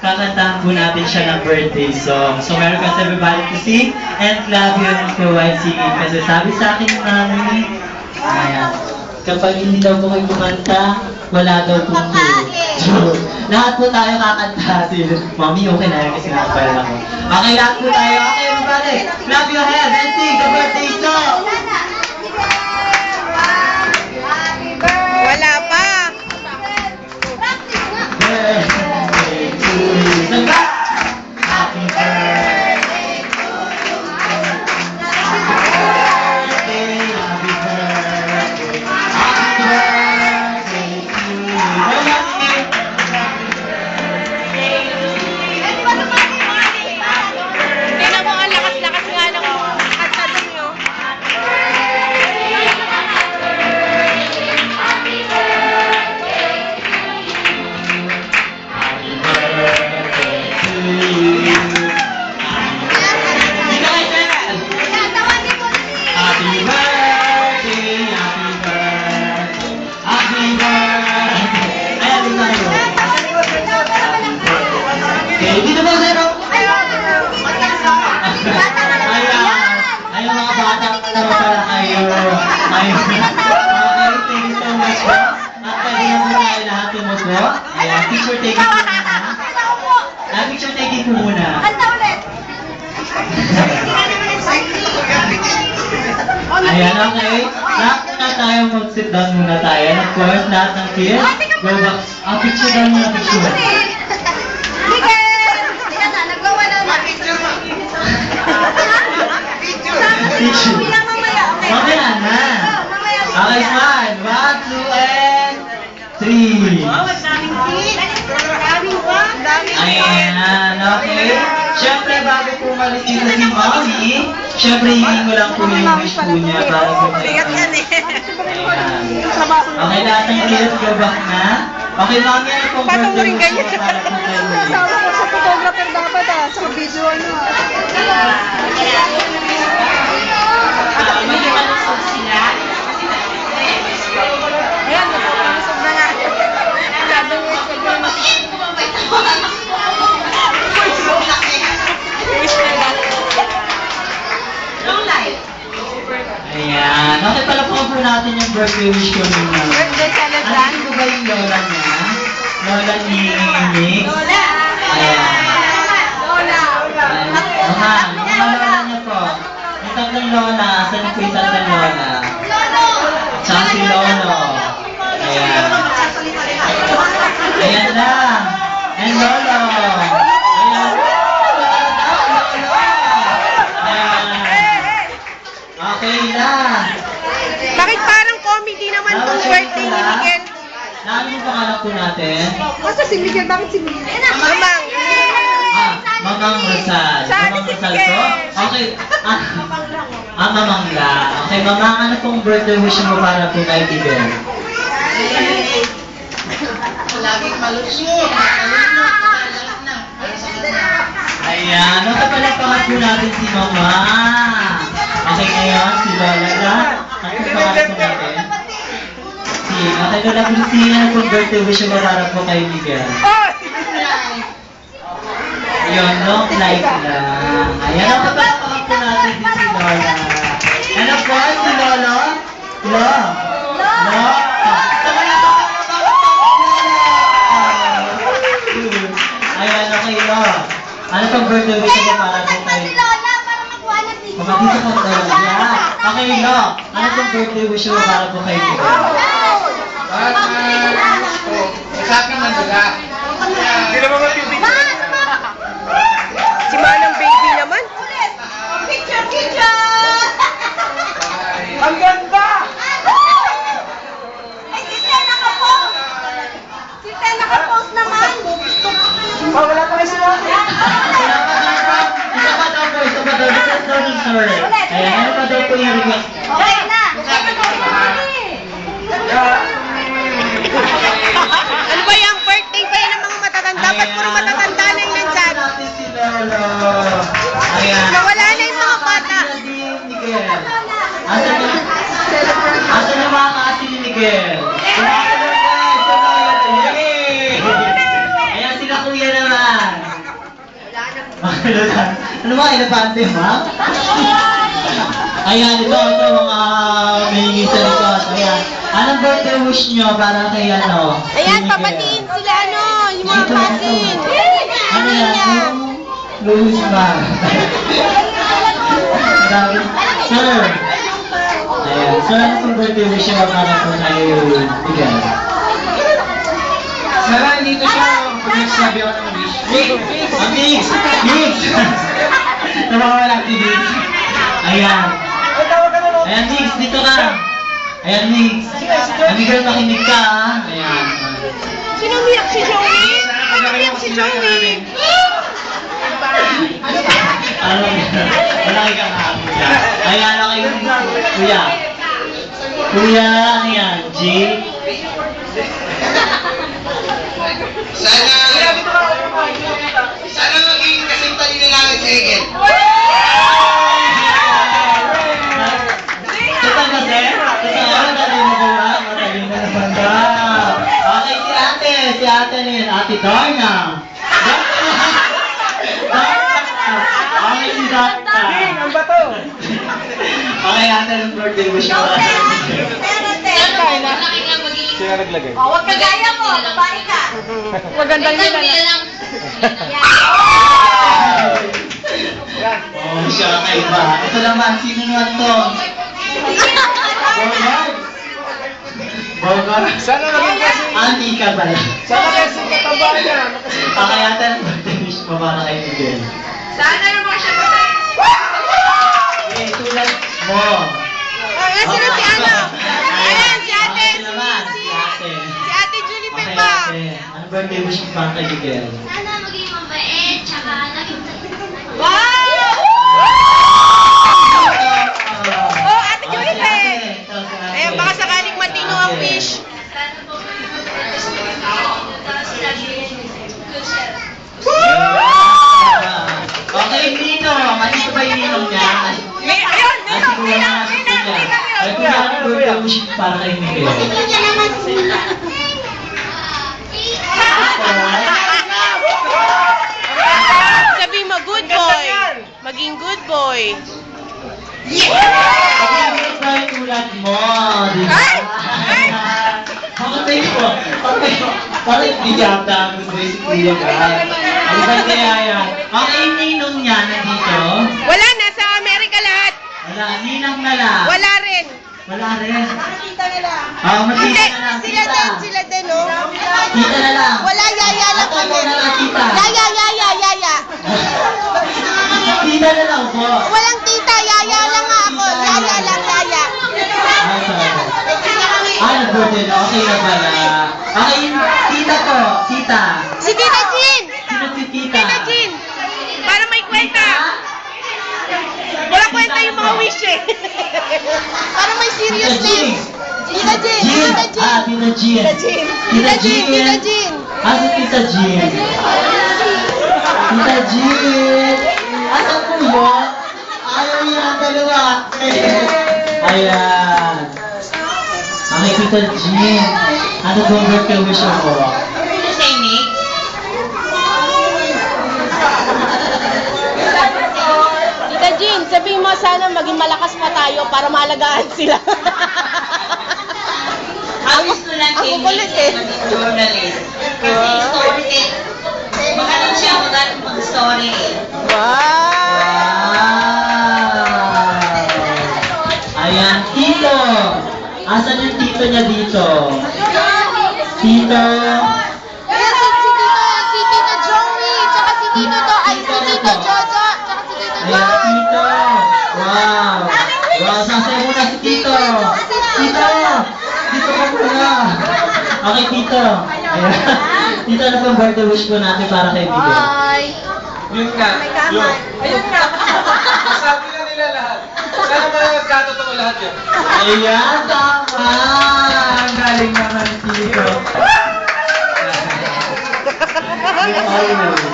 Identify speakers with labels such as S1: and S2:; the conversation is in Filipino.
S1: kakantahan po natin siya ng birthday song. So meron kasi everybody to sing and Flavio yung provide singing. Kasi sabi sa akin ng mami, ayan, kapag hindi daw po kayo kumanta, wala daw po po. So, lahat po tayo kakanta. Mami, okay na yun kasi nakapala ako. Okay, lahat po tayo. Okay, everybody, clap your hands and sing the birthday song!
S2: Wala pa.
S1: Birthday to you. Sangga! Happy birthday to you. Happy birthday, happy birthday. Happy birthday to you. Wala din.
S2: Tingnan mo, ang lakas-lakas nga ng kanta dun yun.
S1: Happy birthday to you. Happy birthday. Happy birthday, happy birthday, happy birthday. Ayan, din tayo. Okay, dito po, zero. Ayan, ayun mga bata, ano pala kayo? Ayun. Okay, thank you so much po. At pwede na po tayo lahat tumupo. Ayan, picture taking po muna. Picture taking po muna. Ayan, okay. Lahat na tayo mag-sit down muna tayo. And of course, lahat ng kids, go back. Picture down muna, picture. Picture. Mamaya na. Okay, smile. 1, 2, and 3. Ayan, okay. Siyempre, bago po umalis dito si Mommy, siyempre, hingin ko lang po yung wish po niya para po
S2: Bigat yan eh.
S1: Ayan. Okay, lahat ng kids, go back na. Okay, Mommy, ano pong
S2: Paano mo
S1: birthday
S2: rin
S1: wish
S2: ganyan?
S1: mo para po kayo?
S2: Kasama ko sa photographer dapat sa video ano.
S1: Maging malusog sila.
S2: Ayan, nagpapalusog na nga. Sabi mo sa gano'n. Wish na lang.
S1: Ayan. Okay, pala po natin yung birthday wish ko muna.
S2: Birthday celebrant.
S1: Ano ba yung lola niya? Lola ni Mix? Ayan. Mga lola niya po. Yung tatlong lola. Saan po yung tatlong lola? Tsaka si Lolo. Ayan. Ayan na. And Lolo. Ayan. Ayan. Okay na.
S2: Bakit parang comedy naman tong birthday ni Miguel?
S1: Ano yung pangalan po natin?
S2: Basta si Miguel, bakit si Miguel? Mamang.
S1: Mamang Rosal.
S2: Sabi
S1: Mamang
S2: si
S1: Rosal
S2: Miguel.
S1: po? Okay. Mamang lang. Okay, Mamang, ano pong birthday wish mo para po kay Miguel?
S3: Laging malusog.
S1: Ayan, nakapalapakan po natin si Mama. Okay, ngayon, si Lola na. Ano pong pangalan po natin? Okay, Lola Priscilla, ano pong birthday wish mo para po kay Miguel? Ayun, long life lang. Ayan, nakapalapakan po natin din si Lola. And of course, si Lolo. Lo. Ayan, okay, Lo. Ano pong birthday wish mo para po kay... Kumadito po tayo. Yeah. Okay, Lo. Ano pong birthday wish mo para po kay Miguel?
S3: Sabi man nila.
S2: Si Manang baby naman.
S3: Ang ganda! Wala pa kayo sila.
S1: Isa pa daw po. Request daw ni Sir. Ayan, ano pa daw po yung request?
S2: Ano ba yung birthday pa yan ng mga matatanda? Dapat puro matatanda na yung nandyan.
S1: natin si Lolo. Ayan.
S2: Nawala na yung mga bata.
S1: Asan yung mga kasi ni Miguel? Ayan, sila kuya naman. Ano ba, elepante, ma'am? Ayan, ito mga may sa likod. Ayan. Anong birthday wish nyo para kay ano?
S2: Ayan,
S1: kay Miguel?
S2: papatiin sila yung mga cousin.
S1: Ano yan? Louis ba? Sir. Ayan. So, ano pong birthday wish nyo para po kay Miguel?
S3: Sana dito siya. Pag nagsabi ako ng wish.
S1: Ang Mix! Mix! Nawawala si Mix. Ayan. Ayan, Mix, dito ka. Ayan, Mix. Ang Miguel, makinig ka, ha? Ayan.
S2: Sino umiyak si Joey? Sino umiyak si Joey?
S1: Ano? Wala kang hapon ka. Ayan, okay yung kuya. Kuya, ano yan? G?
S3: Sana maging kasing talino namin si Egel.
S1: Totoo kasi? Totoo, dali mo ba? Matalino naman daw. Okay, si ate na yun, Ate Darna. Okay, si Darna.
S3: Ang bato.
S1: Okay, ate, ng birthday wish mo.
S3: Sino naglagay?
S4: Huwag ka gaya mo, babae ka.
S2: Magandang nila na.
S1: Oh, siya kaiba. Ito naman, sino naman to? Bogart? Bogart?
S3: Sana maging kasing...
S1: Auntie ka ba?
S3: Sana kasing kataba niya.
S1: Okay, ate, ng birthday wish mo para kay Miguel.
S4: Sana naman siya babae.
S1: Eh, tulad mo.
S2: Ayan sila si ano? Ayan, si ate.
S1: Okay naman, si ate.
S2: Si ate Julie
S1: Okay,
S2: Pepa.
S1: ate. Anong birthday wish mo para kay Miguel?
S4: Sana maging mabait, tsaka laging
S2: Wow! Oh, ate Julie Pe. Ayan, baka sakaling matino ang fish.
S4: sana po tapos laging good self.
S1: Okay, Nino. Mali ba yung Nino niya?
S2: Ayun,
S1: Ay, kuya, ano birthday wish mo para kay Miguel?
S2: Sabi mo, good boy. Maging good boy.
S1: Pag-ibig ba yung tulad mo? Di ba?
S2: Ay! Ay!
S1: Pakatay ko. Pakatay ko. Parang hindi yata ang gusto si Kuya ka. Ano ba kaya yan? Okay, ninong niya nandito?
S2: Wala, nasa Amerika lahat.
S1: Wala, ninang na lang.
S2: Wala rin.
S1: Wala rin.
S2: Tita na lang.
S1: Matita
S2: Hindi,
S1: na lang,
S2: sila
S1: tita.
S2: din, oh.
S1: Tita na lang.
S2: Wala, yaya lang
S1: Ate,
S2: kami.
S1: wala na, tita.
S2: Yaya.
S1: Tita na lang po.
S2: Walang tita, yaya lang nga ako. Yaya lang, yaya.
S1: Ah, sorry. Nag-birthday na. Okay na pala. Okay, tita po. Tita.
S2: Si Tita Jean.
S1: Sino si tita?
S2: Tita Jean. Para may kwenta. Wala kwenta yung mga wish eh. Para may seriousness. Tita Jean. Tita Jean.
S1: Ah, Tita Jean.
S2: Tita Jean. Tita Jean.
S1: Ah, si Tita Jean. Tita Jean. Asan po yun? Ayaw niya ang dalawa. Ayan. Okay, Tita Jean. Ano bang birthday wish mo?
S2: Tita Jean, sabihin mo sana maging malakas pa tayo para maalagaan sila.
S5: Awis ko lang
S2: Ako kulit eh.
S5: maging journalist. Kasi story, magaling siya magaling mag-story.
S2: Wow!
S1: Ayan, Tito. Asan yung tito niya dito? Tito.
S2: Si Tito Joey, tsaka si Tito to, ay si Tito Jojo, tsaka si Tito
S1: Ayan,
S2: Joey.
S1: Tito. Wow. Wow, sasaya muna si Tito. Tito. Tito ka muna. Okay, Tito. Ayan. Tito, ano pang birthday wish ko natin para kay Miguel?
S2: Bye!
S3: Yun nga. Yun.
S2: Ayun nga.
S3: Sabi na nila lahat. Sana magkatotoo lahat yun.
S1: Ayan, tama. Ang galing naman, Tito. Always.